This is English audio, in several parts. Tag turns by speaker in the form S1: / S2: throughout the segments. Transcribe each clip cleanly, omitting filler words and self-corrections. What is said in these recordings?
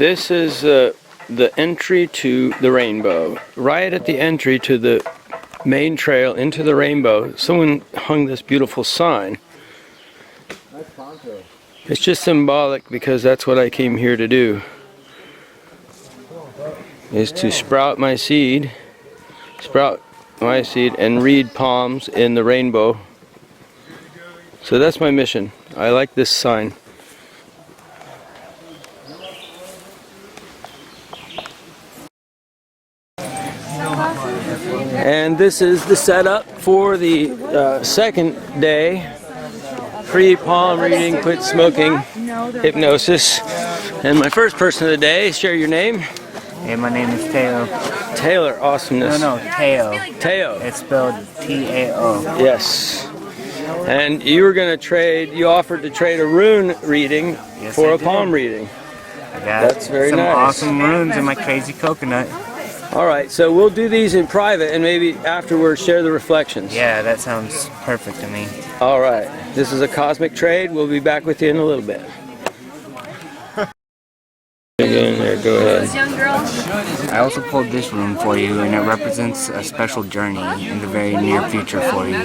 S1: This is the entry to the rainbow. Right at the entry to the main trail into the rainbow, someone hung this beautiful sign. It's just symbolic because that's what I came here to do. Is to sprout my seed and read palms in the rainbow. So that's my mission. I like this sign. And this is the setup for the second day. Pre-palm reading, quit smoking, hypnosis. And my first person of the day, share your name.
S2: Hey, my name is Teo.
S1: Taylor, awesomeness.
S2: No, Teo.
S1: Teo.
S2: It's spelled T-A-O.
S1: Yes. And you were going to trade, you offered to trade a rune reading for a palm reading.
S2: I got
S1: That's very
S2: some
S1: nice.
S2: Awesome runes in my crazy coconut.
S1: All right, so we'll do these in private and maybe afterwards share the reflections.
S2: Yeah, that sounds perfect to me.
S1: All right, this is a cosmic trade. We'll be back with you in a little bit. Again, there, go ahead.
S2: I also pulled this rune for you, and it represents a special journey in the very near future for you.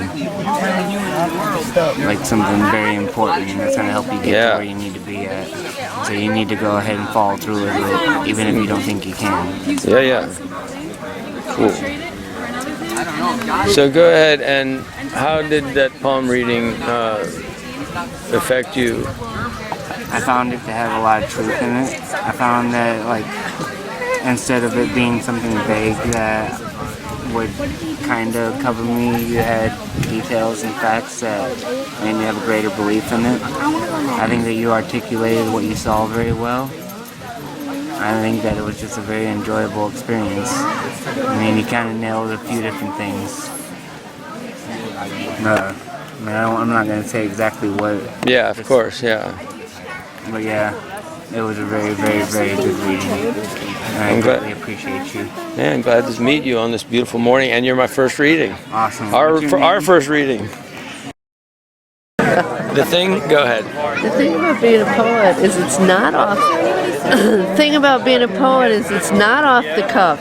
S2: Like something very important that's going to help you get to where you need to be at. So you need to go ahead and follow through with it, even if you don't think you can.
S1: Yeah. Cool. So go ahead, and how did that palm reading affect you?
S2: I found it to have a lot of truth in it. I found that, like, instead of it being something vague that would kind of cover me, you had details and facts that made me have a greater belief in it. I think that you articulated what you saw very well. I think that it was just a very enjoyable experience. I mean, you kind of nailed a few different things. I'm not going to say exactly what...
S1: Yeah, of course, yeah.
S2: But yeah, it was a very, very, very good reading. I greatly appreciate you.
S1: Yeah, I'm glad to meet you on this beautiful morning, and you're my first reading.
S2: Awesome.
S1: Our first reading. The thing, go ahead.
S3: The thing about being a poet is it's not off. The thing about being a poet is it's not off the cuff.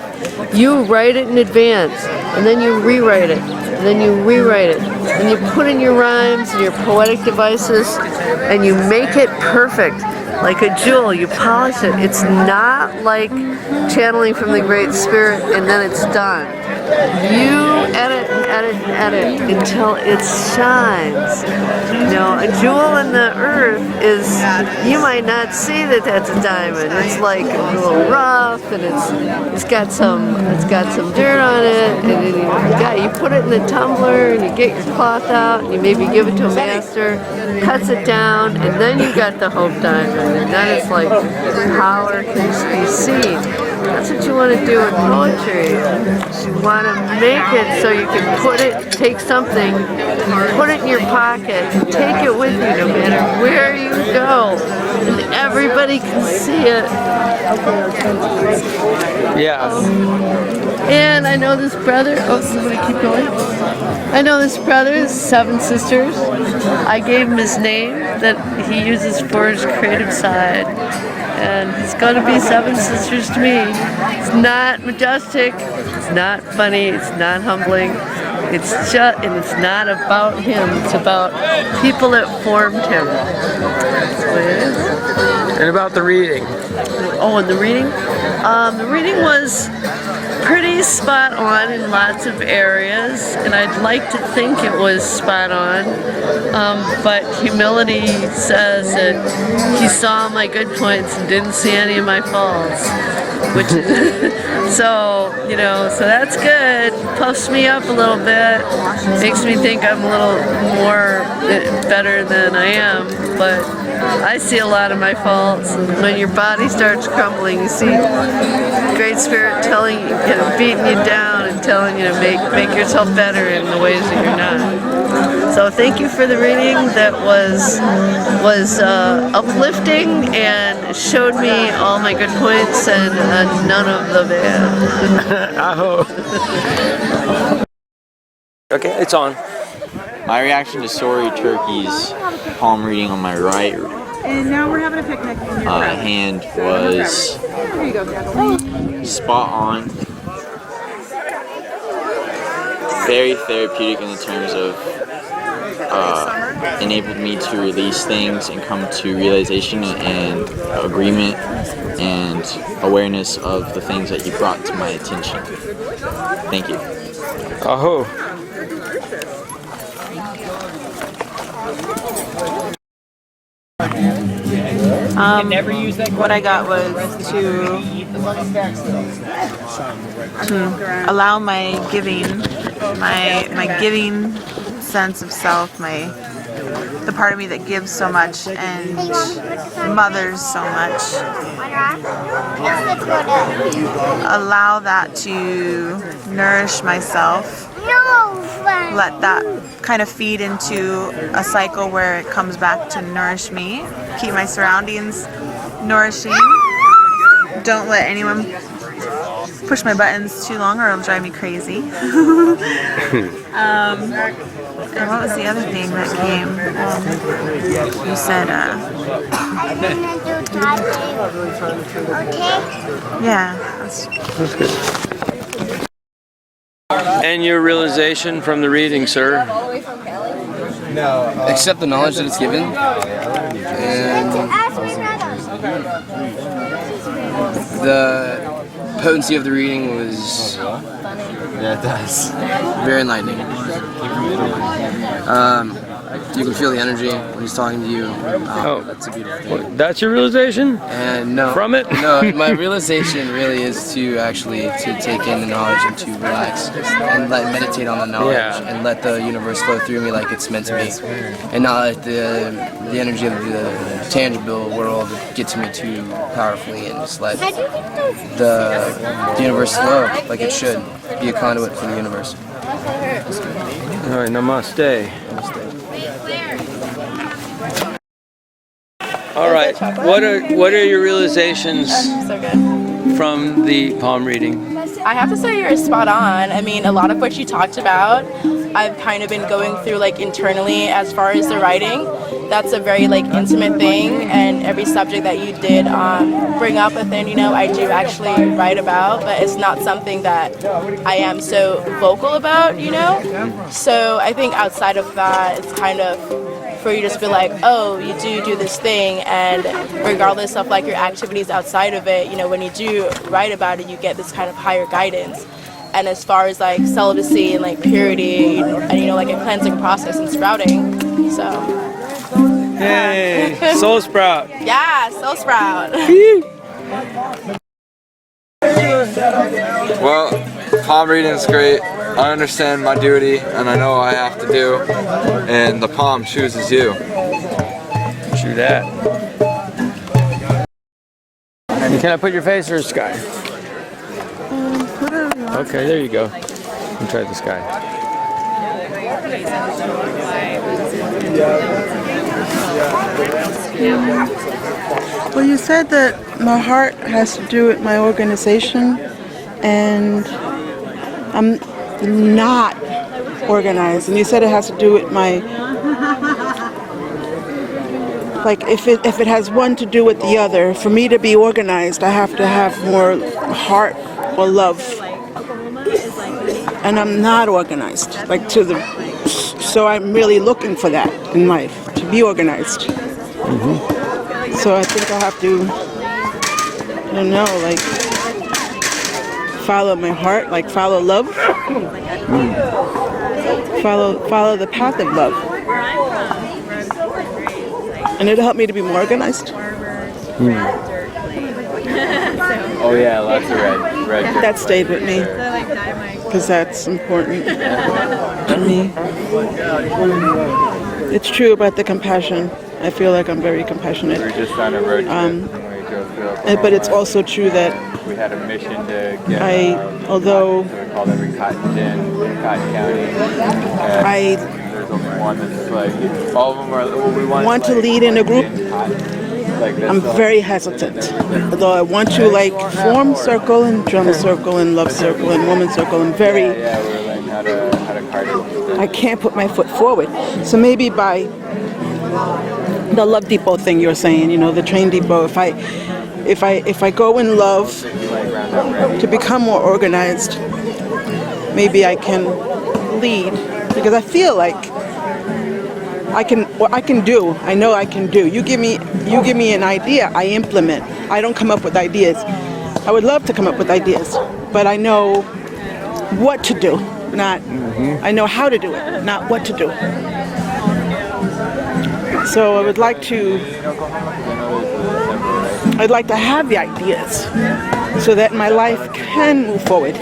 S3: You write it in advance, and then you rewrite it, and then you rewrite it, and you put in your rhymes and your poetic devices, and you make it perfect. Like a jewel, you polish it. It's not like channeling from the Great Spirit and then it's done. You edit and edit and edit until it shines. You know, a jewel in the earth is, you might not see that that's a diamond. It's like a little rough, and it's got some dirt on it, and then you put it in the tumbler, and you get your cloth out, and you maybe give it to a master, cuts it down, and then you got the hope diamond, and then it's like power can be seen. That's what you want to do in poetry. You want to make it so you can take something, put it in your pocket, take it with you no matter where you go, and everybody can see it.
S1: Yeah.
S3: And I know this brother, somebody keep going. I know this brother, 7 sisters. I gave him his name that he uses for his creative side. And it's going to be 7 sisters to me. It's not majestic, it's not funny, it's not humbling. It's not about him, it's about people that formed him. That's what it is.
S1: And about the reading?
S3: Oh, and the reading? The reading was pretty spot on in lots of areas, and I'd like to think it was spot on, but humility says that he saw my good points and didn't see any of my faults, which so that's good. Puffs me up a little bit, makes me think I'm a little more better than I am, but I see a lot of my faults, and when your body starts crumbling, you see Great Spirit telling you, beating you down and telling you to make yourself better in the ways that you're not. So thank you for the reading. That was uplifting and showed me all my good points and none of the bad.
S1: I hope. Okay, it's on.
S4: My reaction to Sorry Turkey's palm reading on my right
S5: And now we're having a picnic.
S4: hand was spot on. Very therapeutic in the terms of enabled me to release things and come to realization and agreement and awareness of the things that you brought to my attention. Thank you.
S1: Aho.
S5: What I got was to allow my giving sense of self, the part of me that gives so much and mothers so much, allow that to nourish myself. Let that kind of feed into a cycle where it comes back to nourish me. Keep my surroundings nourishing. Don't let anyone push my buttons too long or it'll drive me crazy. And what was the other thing that came? You said, yeah.
S1: That's good. And your realization from the reading, sir?
S6: Accept the knowledge that it's given, and the potency of the reading was very enlightening. You can feel the energy when he's talking to you. That's a beautiful thing.
S1: That's your realization?
S6: And no,
S1: from it?
S6: No, my realization really is to take in the knowledge and to relax and meditate on the knowledge and let the universe flow through me like it's meant to be, and not let the energy of the tangible world get to me too powerfully, and just let the universe flow like it should. Be a conduit for the universe.
S1: All right, namaste. All right, what are your realizations from the palm reading?
S7: I have to say you're spot on. I mean, a lot of what you talked about, I've kind of been going through like internally as far as the writing. That's a very like intimate thing, and every subject that you did bring up within, you know, I do actually write about, but it's not something that I am so vocal about, you know? So I think outside of that, it's kind of for you to just be like, oh, you do this thing, and regardless of like your activities outside of it, you know, when you do write about it, you get this kind of higher guidance. And as far as like celibacy and like purity and, you know, like a cleansing process and sprouting, so.
S1: Hey, soul sprout.
S7: Yeah, soul sprout.
S8: Well, palm reading is great. I understand my duty and I know what I have to do, and the palm chooses you.
S1: True that. And can I put your face or sky? Okay, there you go. I'll try the sky.
S9: Well, you said that my heart has to do with my organization, and I'm not organized. And you said it has to do with my, like, if it has one to do with the other. For me to be organized, I have to have more heart or love. And I'm not organized, so I'm really looking for that in life, to be organized. So I think I have to, I don't know, like, follow my heart, like follow love, follow the path of love. And it'll help me to be more organized.
S4: Oh yeah, lots of red.
S9: That stayed with me, because that's important to me. It's true about the compassion. I feel like I'm very compassionate.
S4: We were just on a road trip and we drove through.
S9: But it's also true that
S4: We had a mission to get.
S9: although
S4: So we called every cotton gin in Cotton County. And there's only one that's like all of them are. Well, we
S9: want to lead in a group. I'm very hesitant. Although I want to like form circle and drum circle and love circle and woman circle, I'm very.
S4: Yeah, we're learning how to card it.
S9: I can't put my foot forward. So maybe by the love depot thing you're saying, you know, the train depot, if I go in love to become more organized, maybe I can lead, because I feel like I can do. I know I can do. You give me an idea, I implement. I don't come up with ideas. I would love to come up with ideas, but I know what to do, not I know how to do it, not what to do. So I'd like to have the ideas so that my life can move forward.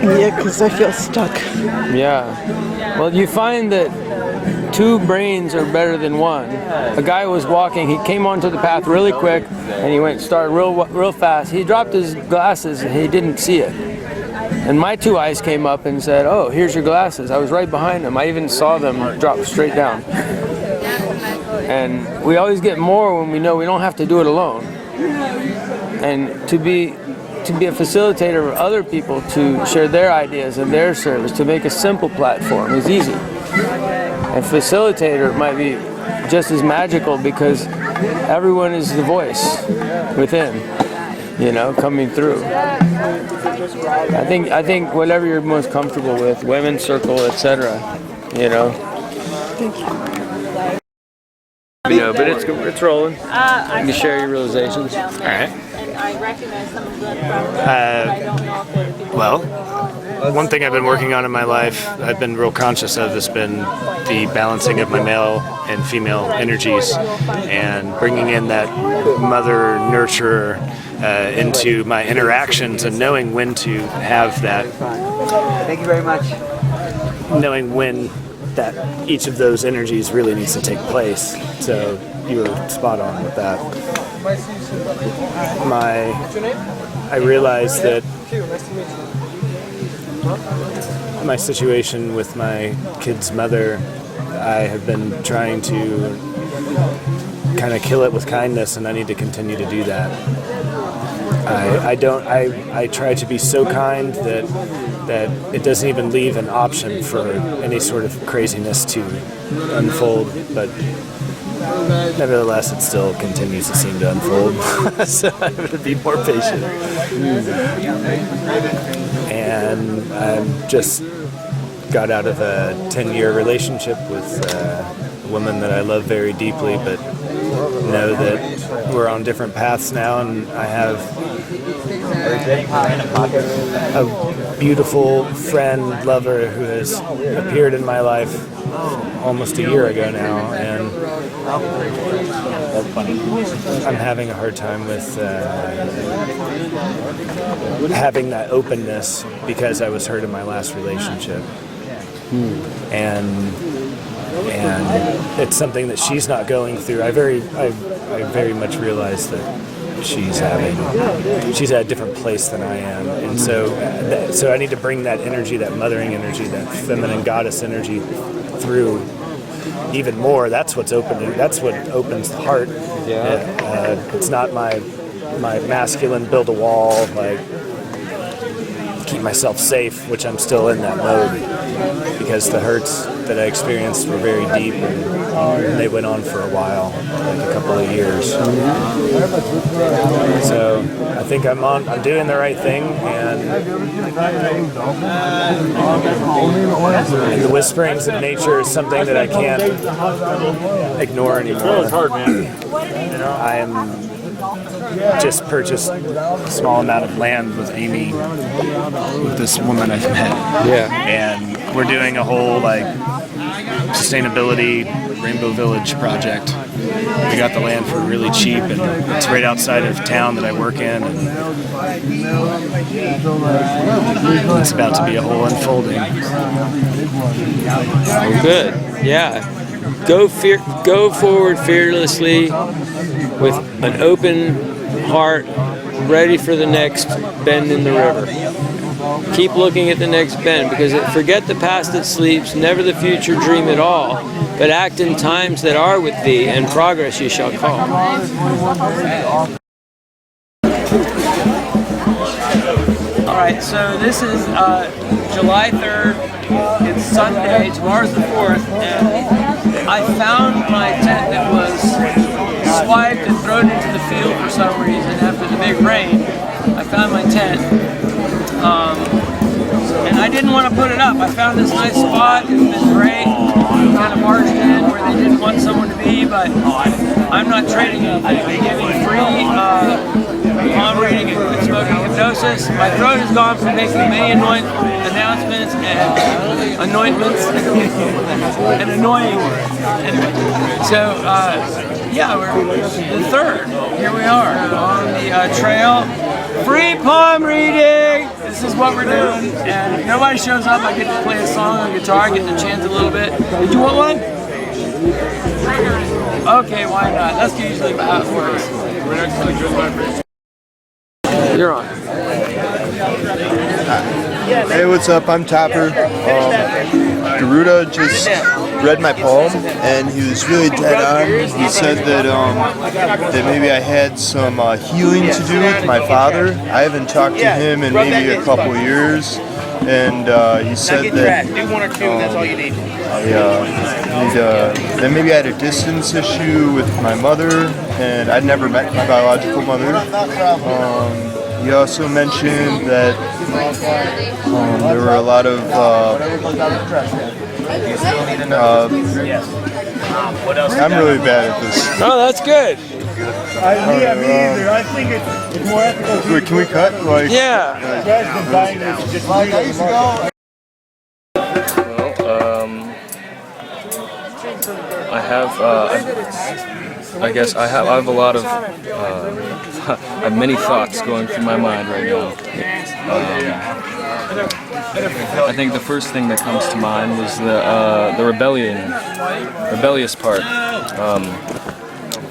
S9: Yeah, because I feel stuck.
S1: Yeah. Well, you find that two brains are better than one. A guy was walking, he came onto the path really quick, and he started real fast. He dropped his glasses and he didn't see it. And my two eyes came up and said, "Oh, here's your glasses." I was right behind him. I even saw them drop straight down. And we always get more when we know we don't have to do it alone. And to be a facilitator of other people, to share their ideas and their service, to make a simple platform is easy. And facilitator might be just as magical because everyone is the voice within, coming through. I think whatever you're most comfortable with, women's circle, etc. But it's rolling. You can share your realizations.
S10: All right. Well, one thing I've been working on in my life, I've been real conscious of, has been the balancing of my male and female energies and bringing in that mother nurturer into my interactions and knowing when to have that.
S11: Thank you very much.
S10: Knowing when that each of those energies really needs to take place. So you were spot on with that. I realized that my situation with my kid's mother, I have been trying to kind of kill it with kindness, and I need to continue to do that. I try to be so kind that it doesn't even leave an option for any sort of craziness to unfold, but nevertheless it still continues to seem to unfold. So I'm going to be more patient. And I just got out of a 10-year relationship with a woman that I love very deeply, but know that we're on different paths now, and I have a beautiful friend, lover, who has appeared in my life almost a year ago now, and I'm having a hard time with having that openness because I was hurt in my last relationship. And it's something that she's not going through. I very much realize that she's at a different place than I am, and so I need to bring that energy, that mothering energy, that feminine goddess energy through even more. That's what opens the heart. It's not my masculine build a wall, like keep myself safe, which I'm still in that mode because the hurts that I experienced were very deep and they went on for a while, like a couple of years. So I think I'm doing the right thing, and the whisperings of nature is something that I can't ignore anymore. It's hard, man. I am just purchased a small amount of land with Amy, with this woman I've met.
S1: Yeah.
S10: And we're doing a whole sustainability Rainbow Village project. We got the land for really cheap, and it's right outside of town that I work in, and it's about to be a whole unfolding.
S1: Well, good. Yeah. Go forward fearlessly with an open heart, ready for the next bend in the river. Keep looking at the next bend, because forget the past that sleeps, never the future dream at all, but act in times that are with thee, and progress ye shall call. All right, so this is July 3rd. It's Sunday. Tomorrow's the 4th, and I found my tent that was swiped and thrown into the field for some reason after the big rain. I found my tent. And I didn't want to put it up. I found this nice spot. It's been great. Kind of barged in where they didn't want someone to be, but I'm not trading anything. I'm giving free palm reading and quit smoking hypnosis. My throat is gone from making many announcements and anointments and annoying. Anyway, so yeah, we're the third. Here we are on the trail. Free palm reading! This is what we're doing. And if nobody shows up, I get to play a song on guitar, get to chant a little bit. Did you want one? Okay, why not? That's usually how it works. You're on.
S12: Hey, what's up? I'm Topper. Garuda just read my poem, and he was really dead on. He said that that maybe I had some healing to do with my father. I haven't talked to him in maybe a couple years, and he said that that maybe I had a distance issue with my mother, and I'd never met my biological mother. He also mentioned that there were a lot of I'm really bad at this.
S1: Oh, that's good.
S12: I think it's more ethical. Wait, can we cut? Like,
S1: yeah.
S13: I have, I guess I have a lot of, I have many thoughts going through my mind right now. I think the first thing that comes to mind was the rebellious part.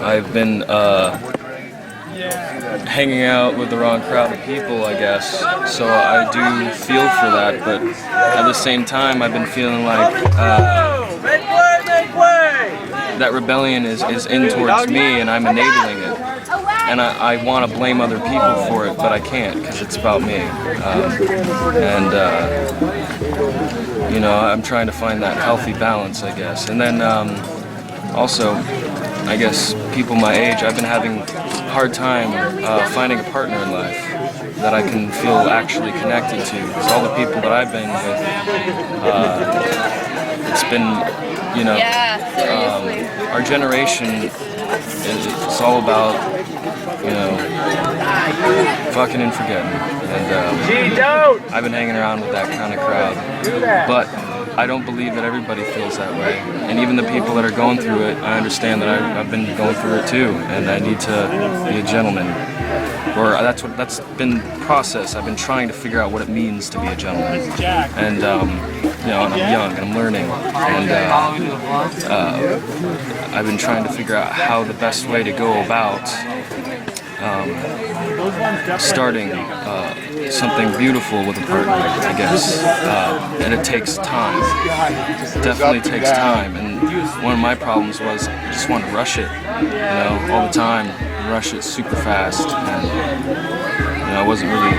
S13: I've been hanging out with the wrong crowd of people, I guess, so I do feel for that, but at the same time I've been feeling like that rebellion is in towards me and I'm enabling it. And I want to blame other people for it, but I can't because it's about me. You know, I'm trying to find that healthy balance, I guess. And then also, I guess people my age, I've been having a hard time finding a partner in life that I can feel actually connected to. Because all the people that I've been with, it's been, you know, our generation, it's all about, you know, fucking and forgetting. And I've been hanging around with that kind of crowd. But I don't believe that everybody feels that way. And even the people that are going through it, I understand that I've been going through it too. And I need to be a gentleman. Or that's been the process. I've been trying to figure out what it means to be a gentleman. And you know, and I'm young and I'm learning. And I've been trying to figure out how the best way to go about starting something beautiful with a partner, I guess. And it takes time. It definitely takes time. And one of my problems was I just want to rush it, you know, all the time. Rush it super fast. And, you know, I wasn't really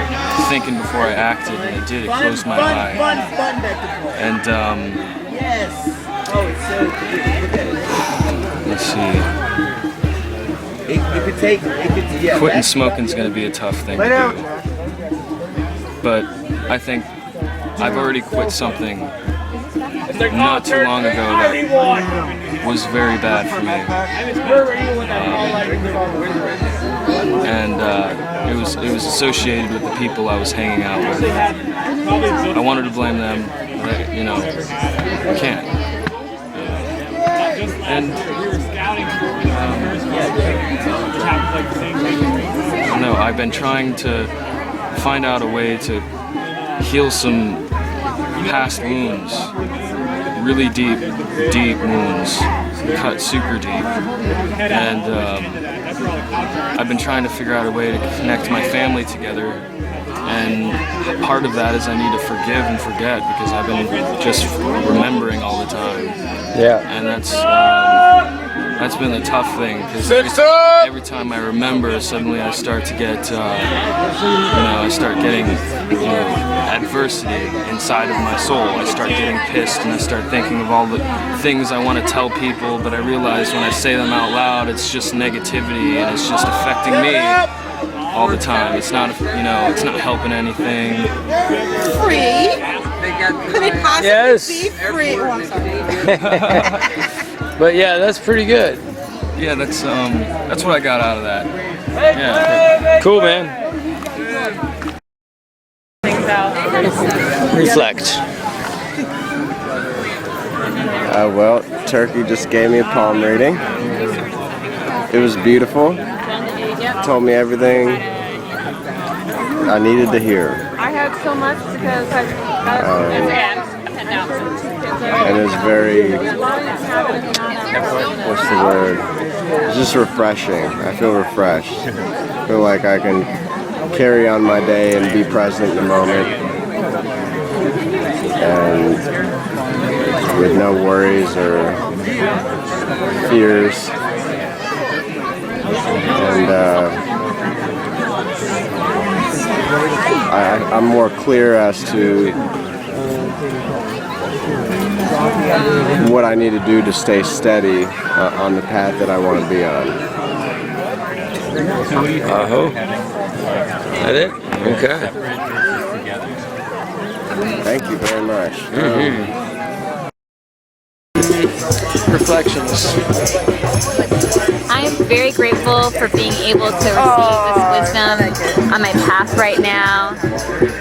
S13: thinking before I acted, and it did. It closed my eye. And let's see. Quitting smoking is going to be a tough thing to do. But I think I've already quit something not too long ago that was very bad for me. And it was associated with the people I was hanging out with. I wanted to blame them, but, you know, I can't. And no, I've been trying to find out a way to heal some past wounds, really deep wounds, cut super deep. And I've been trying to figure out a way to connect my family together. And part of that is I need to forgive and forget because I've been just remembering all the time.
S1: Yeah.
S13: And that's That's been a tough thing because every time I remember, suddenly I start to get, I start getting, adversity inside of my soul. I start getting pissed and I start thinking of all the things I want to tell people, but I realize when I say them out loud, it's just negativity and it's just affecting me all the time. It's not, it's not helping anything.
S9: Free? Could it possibly be free? Oh, I'm sorry.
S1: But yeah, that's pretty good.
S13: Yeah, that's what I got out of that. Yeah.
S1: Cool, man. Reflect.
S14: Well, Turkey just gave me a palm reading. It was beautiful. Told me everything I needed to hear.
S15: I had so much because
S14: And it's very, what's the word? It's just refreshing. I feel refreshed. I feel like I can carry on my day and be present in the moment. And with no worries or fears. And I'm more clear as to what I need to do to stay steady on the path that I want to be on.
S1: That it? Okay.
S14: Thank you very much.
S1: Reflections.
S16: I'm very grateful for being able to receive this wisdom on my path right now,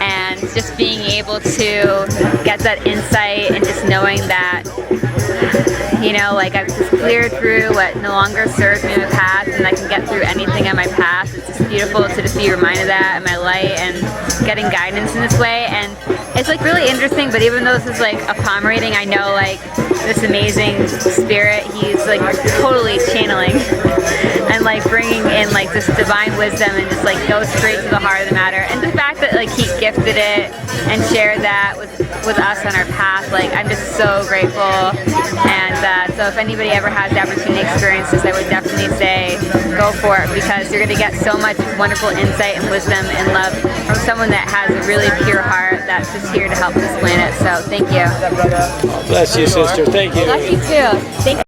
S16: and just being able to get that insight and just knowing that, I've just cleared through what no longer serves me in my path, and I can get through anything on my path. It's just beautiful to just be reminded of that in my light and getting guidance in this way. And it's really interesting, but even though this is a palm reading, I know this amazing spirit, he's totally channeling and bringing in this divine wisdom and just go straight to the heart of the matter. And the fact that he gifted it and shared that with us on our path, I'm just so grateful. And so if anybody ever has the opportunity to experience this, I would definitely say go for it, because you're going to get so much wonderful insight and wisdom and love from someone that has a really pure heart that's just here to help this planet. So thank you.
S1: Bless you, sister. Thank you.
S16: Bless you too. Thank